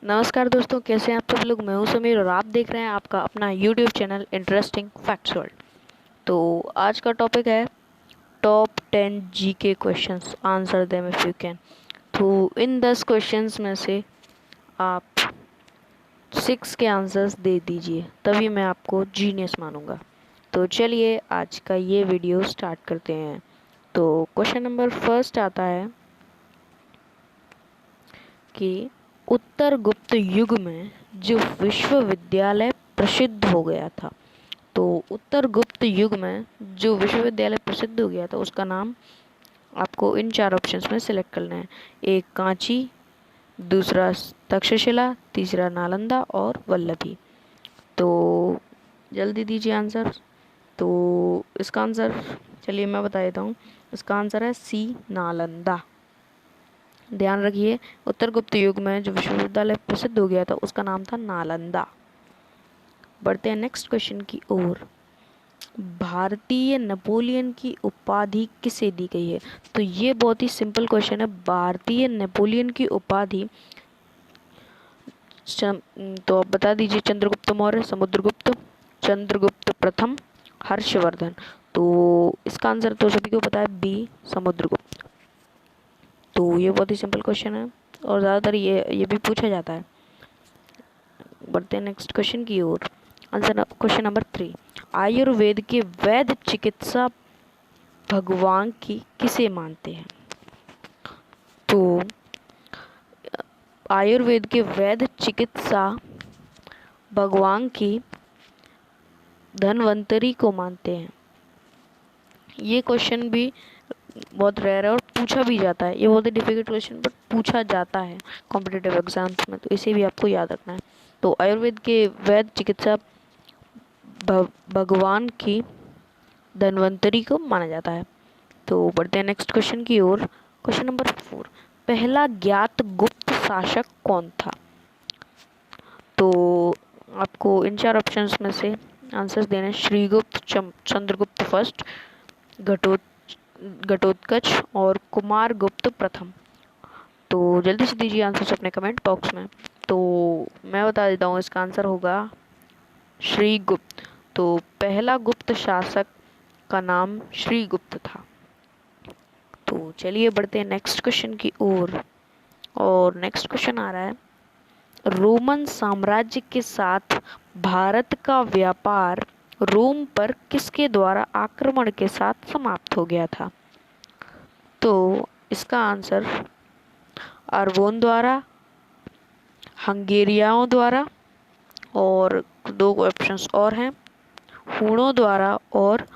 नमस्कार दोस्तों, कैसे हैं आप सब लोग। मैं हूं समीर और आप देख रहे हैं आपका अपना YouTube channel interesting facts world. तो आज का टॉपिक है top 10 GK questions, answer them if you can. तो इन 10 क्वेश्चंस में से आप 6 के आंसर्स दे दीजिए, तभी मैं आपको जीनियस मानूंगा। तो चलिए आज का ये वीडियो स्टार्ट करते हैं। तो क्वेश्चन नंबर फर्स्ट आता है कि उत्तर गुप्त युग में जो विश्वविद्यालय प्रसिद्ध हो गया था, तो उत्तर गुप्त युग में जो विश्वविद्यालय प्रसिद्ध हो गया था उसका नाम आपको इन 4 ऑप्शंस में सिलेक्ट करना है। एक कांची, दूसरा तक्षशिला, तीसरा नालंदा और वल्लभी। तो जल्दी दीजिए आंसर। तो इसका आंसर चलिए मैं बता देता हूँ। इसका आंसर है सी, नालंदा। ध्यान रखिए, उत्तर गुप्त युग में जो विश्वविद्यालय प्रसिद्ध हो गया था उसका नाम था नालंदा। बढ़ते हैं नेक्स्ट क्वेश्चन की ओर। भारतीय नेपोलियन की उपाधि किसे दी गई है? तो ये बहुत ही सिंपल क्वेश्चन है। भारतीय नेपोलियन की उपाधि तो आप बता दीजिए। चंद्रगुप्त मौर्य, समुद्रगुप्त, चंद्रगुप्त प्रथम, हर्षवर्धन। तो इसका आंसर तो सभी को पता है, बी, समुद्रगुप्त। तो ये बहुत ही सिंपल क्वेश्चन है और ज़्यादातर ये भी पूछा जाता है। बढ़ते हैं नेक्स्ट क्वेश्चन की ओर। Answer question number 3। आयुर्वेद के वैद्य चिकित्सा भगवान की किसे मानते हैं? तो आयुर्वेद के वैद्य चिकित्सा भगवान की धन्वंतरी को मानते हैं। ये क्वेश्चन भी बहुत रेयर है और पूछा भी जाता है। ये बहुत ही डिफिकल्ट क्वेश्चन बट पूछा जाता है कॉम्पिटिटिव एग्जाम्स में, तो इसे भी आपको याद रखना है। तो आयुर्वेद के वैद्य चिकित्सा भगवान की धन्वंतरी को माना जाता है। तो बढ़ते हैं नेक्स्ट क्वेश्चन की ओर। Question number 4। पहला ज्ञात गुप्त शासक कौन था? तो आपको इन 4 ऑप्शंस में से आंसर्स देने हैं। श्रीगुप्त, चंद्रगुप्त फर्स्ट, घटोत्कच और कुमारगुप्त प्रथम। तो जल्दी से दीजिए आंसर्स अपने कमेंट बॉक्स में। तो मैं बता देता हूँ, इसका आंसर होगा श्रीगुप्त। तो पहला गुप्त शासक का नाम श्रीगुप्त था। तो चलिए बढ़ते हैं नेक्स्ट क्वेश्चन की ओर। और नेक्स्ट क्वेश्चन आ रहा है, रोमन साम्राज्य के साथ भारत का व्यापार रोम पर किसके द्वारा आक्रमण के साथ समाप्त हो गया था? तो इसका आंसर अरबों द्वारा, हंगेरियाओं द्वारा और 2 ऑप्शंस और हैं, हूणों द्वारा और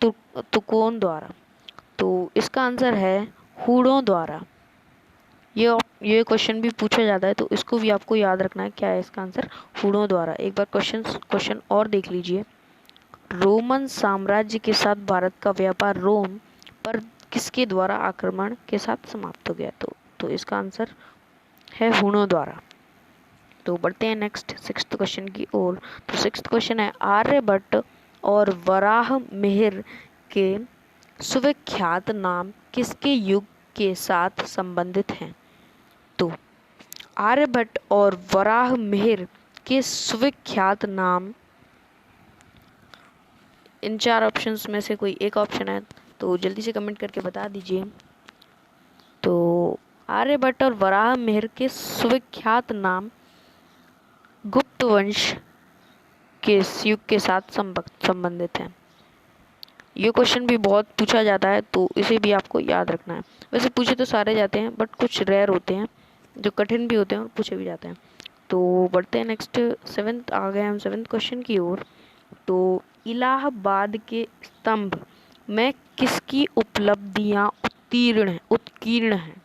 तुकोन द्वारा। तो इसका आंसर है हूणों द्वारा। ये क्वेश्चन भी पूछा जाता है, तो इसको भी आपको याद रखना है। क्या है इसका आंसर? हूणों द्वारा। एक बार क्वेश्चन और देख लीजिए। रोमन साम्राज्य के साथ भारत का व्यापार रोम पर किसके द्वारा आक्रमण के साथ समाप्त हो गया? तो इसका आंसर है हूणों द्वारा। तो बढ़ते हैं नेक्स्ट 6th क्वेश्चन की ओर। तो 6th क्वेश्चन है, आर्यभट्ट और वराह मिहिर के सुविख्यात नाम किसके युग के साथ संबंधित हैं? तो आर्यभट्ट और वराह मिहिर के सुविख्यात नाम, इन 4 ऑप्शंस में से कोई एक ऑप्शन है तो जल्दी से कमेंट करके बता दीजिए। तो आर्यभट्ट और वराह मिहिर के सुविख्यात नाम गुप्त वंश के युग के साथ संबंधित हैं। ये क्वेश्चन भी बहुत पूछा जाता है, तो इसे भी आपको याद रखना है। वैसे पूछे तो सारे जाते हैं बट कुछ रेयर होते हैं जो कठिन भी होते हैं और पूछे भी जाते हैं। तो बढ़ते हैं नेक्स्ट 7th, आ गए हम 7th क्वेश्चन की ओर। तो इलाहाबाद के स्तंभ में किसकी उपलब्धियां उत्कीर्ण हैं?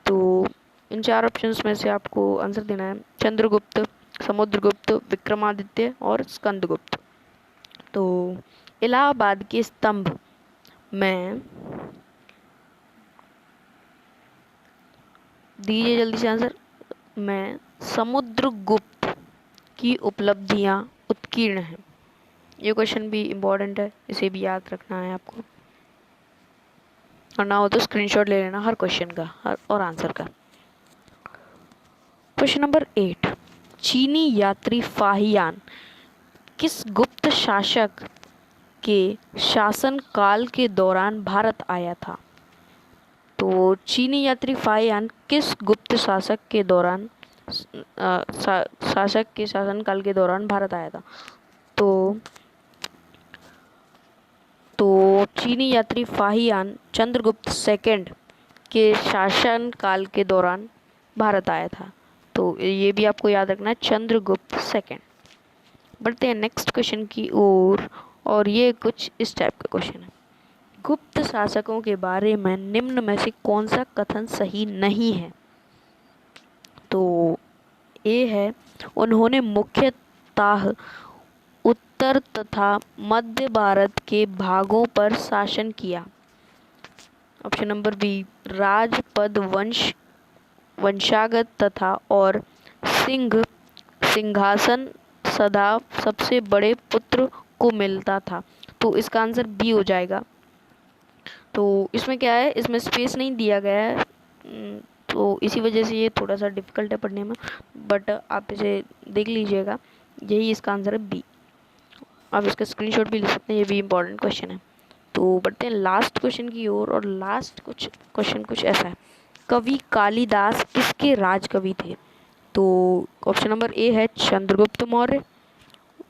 तो इन 4 ऑप्शंस में से आपको आंसर देना है। चंद्रगुप्त, समुद्रगुप्त, विक्रमादित्य और स्कंदगुप्त। तो इलाहाबाद के स्तंभ में दीजिए जल्दी से आंसर। में समुद्रगुप्त की उपलब्धियां उत्कीर्ण हैं। ये क्वेश्चन भी इम्पोर्टेंट है, इसे भी याद रखना है आपको, और ना हो तो स्क्रीनशॉट ले लेना हर क्वेश्चन का और आंसर का। क्वेश्चन नंबर 8, चीनी यात्री फाहियान किस गुप्त शासक के शासन काल के दौरान भारत आया था? तो चीनी यात्री फाहियान किस गुप्त शासक के दौरान शासक के शासनकाल के दौरान भारत आया था? तो चीनी यात्री फाहियान चंद्रगुप्त सेकंड के शासन काल के दौरान भारत आया था। तो ये भी आपको याद रखना है, चंद्रगुप्त सेकंड। बढ़ते हैं नेक्स्ट क्वेश्चन की ओर, और ये कुछ इस टाइप का क्वेश्चन है। गुप्त शासकों के बारे में निम्न में से कौन सा कथन सही नहीं है? तो ए है, उन्होंने मुख्यतः उत्तर तथा मध्य भारत के भागों पर शासन किया। ऑप्शन नंबर बी, राजपद वंशागत तथा और सिंहासन सदा सबसे बड़े पुत्र को मिलता था। तो इसका आंसर बी हो जाएगा। तो इसमें क्या है, इसमें स्पेस नहीं दिया गया है, तो इसी वजह से ये थोड़ा सा डिफिकल्ट है पढ़ने में, बट आप इसे देख लीजिएगा, यही इसका आंसर है बी। आप इसका स्क्रीनशॉट भी ले सकते हैं, ये भी इम्पोर्टेंट क्वेश्चन है। तो बढ़ते हैं लास्ट क्वेश्चन की ओर, और लास्ट क्वेश्चन कुछ ऐसा है, कवि कालिदास किसके राजकवि थे? तो ऑप्शन नंबर ए है Chandragupta Maurya,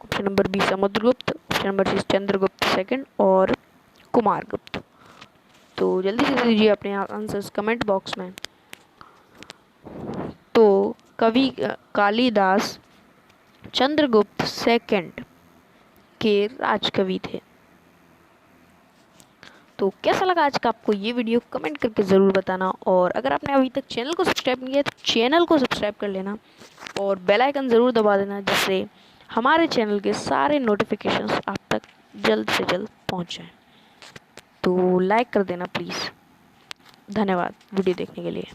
option number B Samudragupta, option number C Chandragupta second और कुमारगुप्त। तो जल्दी से दीजिए अपने आंसर्स कमेंट बॉक्स में। तो कवि कालिदास चंद्रगुप्त सेकंड के राजकवि थे। तो कैसा लगा आज का आपको ये वीडियो, कमेंट करके ज़रूर बताना, और अगर आपने अभी तक चैनल को सब्सक्राइब नहीं किया तो चैनल को सब्सक्राइब कर लेना और बेल आइकन ज़रूर दबा देना, जिससे हमारे चैनल के सारे नोटिफिकेशंस आप तक जल्द से जल्द पहुंच जाएं। तो लाइक कर देना प्लीज़। धन्यवाद वीडियो देखने के लिए।